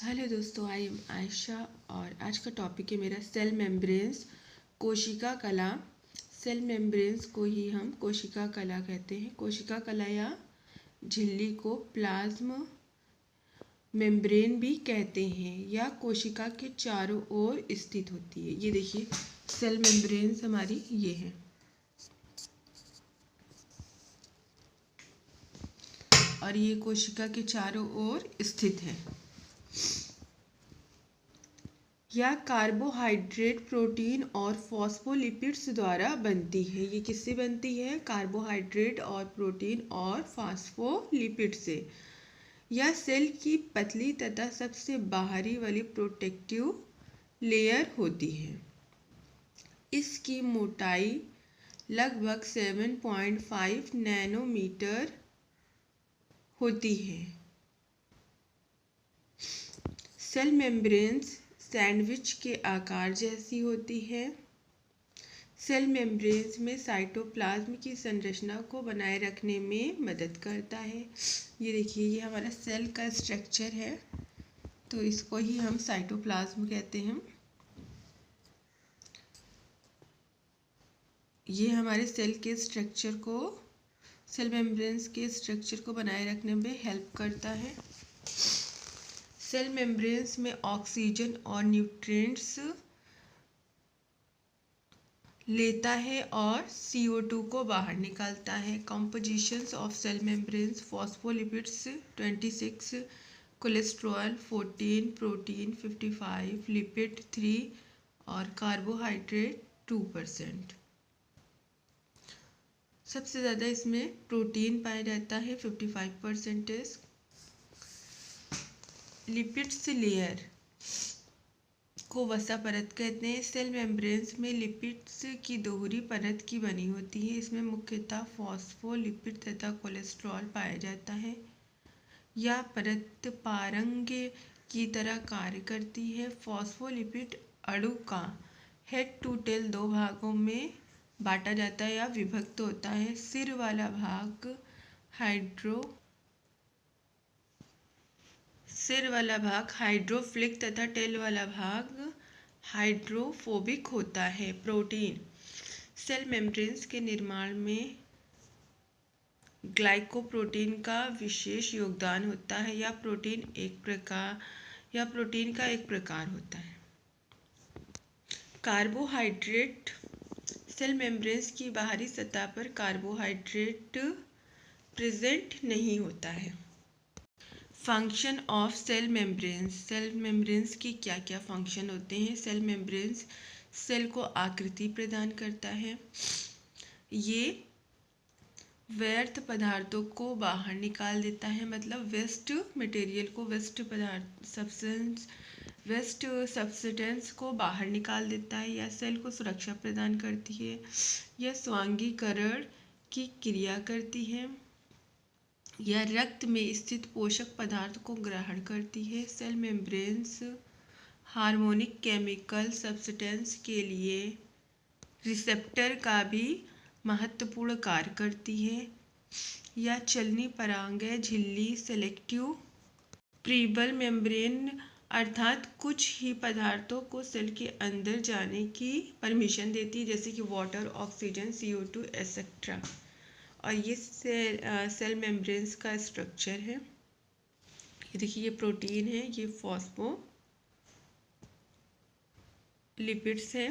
Hello दोस्तों, I am Ayesha और आज का टॉपिक है मेरा सेल मेम्ब्रेन्स, कोशिका कला। सेल मेम्ब्रेन्स को ही हम कोशिका कला कहते हैं। कोशिका कला या झिल्ली को प्लाज्मा मेम्ब्रेन भी कहते हैं या कोशिका के चारों ओर स्थित होती है। ये देखिए सेल मेम्ब्रेन्स हमारी ये है और ये कोशिका के चारों ओर स्थित है। यह कार्बोहाइड्रेट, प्रोटीन और फॉस्फोलिपिड्स द्वारा बनती है। ये किससे बनती है? कार्बोहाइड्रेट और प्रोटीन और फॉस्फोलिपिड से। यह सेल की पतली तथा सबसे बाहरी वाली प्रोटेक्टिव लेयर होती है। इसकी मोटाई लगभग 7.5 नैनोमीटर होती है। सेल मेम्ब्रेन्स सैंडविच के आकार जैसी होती है। सेल मेम्ब्रेन्स में साइटोप्लाज्म की संरचना को बनाए रखने में मदद करता है। ये देखिए, ये हमारा सेल का स्ट्रक्चर है, तो इसको ही हम साइटोप्लाज्म कहते हैं। ये हमारे सेल के स्ट्रक्चर को, सेल मेम्ब्रेन्स के स्ट्रक्चर को बनाए रखने में हेल्प करता है। सेल मेम्ब्रेन्स में ऑक्सीजन और न्यूट्रिएंट्स लेता है और CO2 को बाहर निकालता है। Compositions of cell membranes: phospholipids 26, cholesterol 14, protein 55, lipid 3 और कार्बोहाइड्रेट 2%। सबसे ज़्यादा इसमें प्रोटीन पाया जाता है 55%। लिपिड्स लेयर को वसा परत कहते हैं। सेल मेम्ब्रेन्स में लिपिड्स की दोहरी परत की बनी होती है। इसमें मुख्यतः फॉस्फोलिपिड तथा कोलेस्ट्रॉल पाया जाता है। यह परत पारंग की तरह कार्य करती है। फॉस्फोलिपिड अणु का हेड टू टेल 2 भागों में बांटा जाता है या विभक्त होता है। सिर वाला भाग हाइड्रोफिलिक तथा टेल वाला भाग हाइड्रोफोबिक होता है। प्रोटीन सेल मेम्ब्रेन्स के निर्माण में ग्लाइकोप्रोटीन का विशेष योगदान होता है। यह प्रोटीन का एक प्रकार होता है। कार्बोहाइड्रेट सेल मेम्ब्रेन्स की बाहरी सतह पर कार्बोहाइड्रेट प्रेजेंट नहीं होता है। Function of cell membranes: cell membranes की क्या क्या फंक्शन होते हैं? सेल मेम्ब्रेन्स सेल को आकृति प्रदान करता है। ये व्यर्थ पदार्थों को बाहर निकाल देता है, मतलब वेस्ट मटेरियल को, वेस्ट सब्सटेंस को बाहर निकाल देता है। यह सेल को सुरक्षा प्रदान करती है। यह स्वांगीकरण की क्रिया करती है। यह रक्त में स्थित पोषक पदार्थ को ग्रहण करती है। Cell membranes hormonic chemical substance के लिए रिसेप्टर का भी महत्वपूर्ण कार्य करती है। यह चलनी परांगय झिल्ली सेलेक्टिव प्रीबल मेम्ब्रेन अर्थात कुछ ही पदार्थों को सेल के अंदर जाने की परमिशन देती है, जैसे कि वाटर, ऑक्सीजन, CO2 एक्सेट्रा। और ये सेल मेम्ब्रेन्स का स्ट्रक्चर है। ये देखिए, ये प्रोटीन है, ये फॉस्फोलिपिड्स है।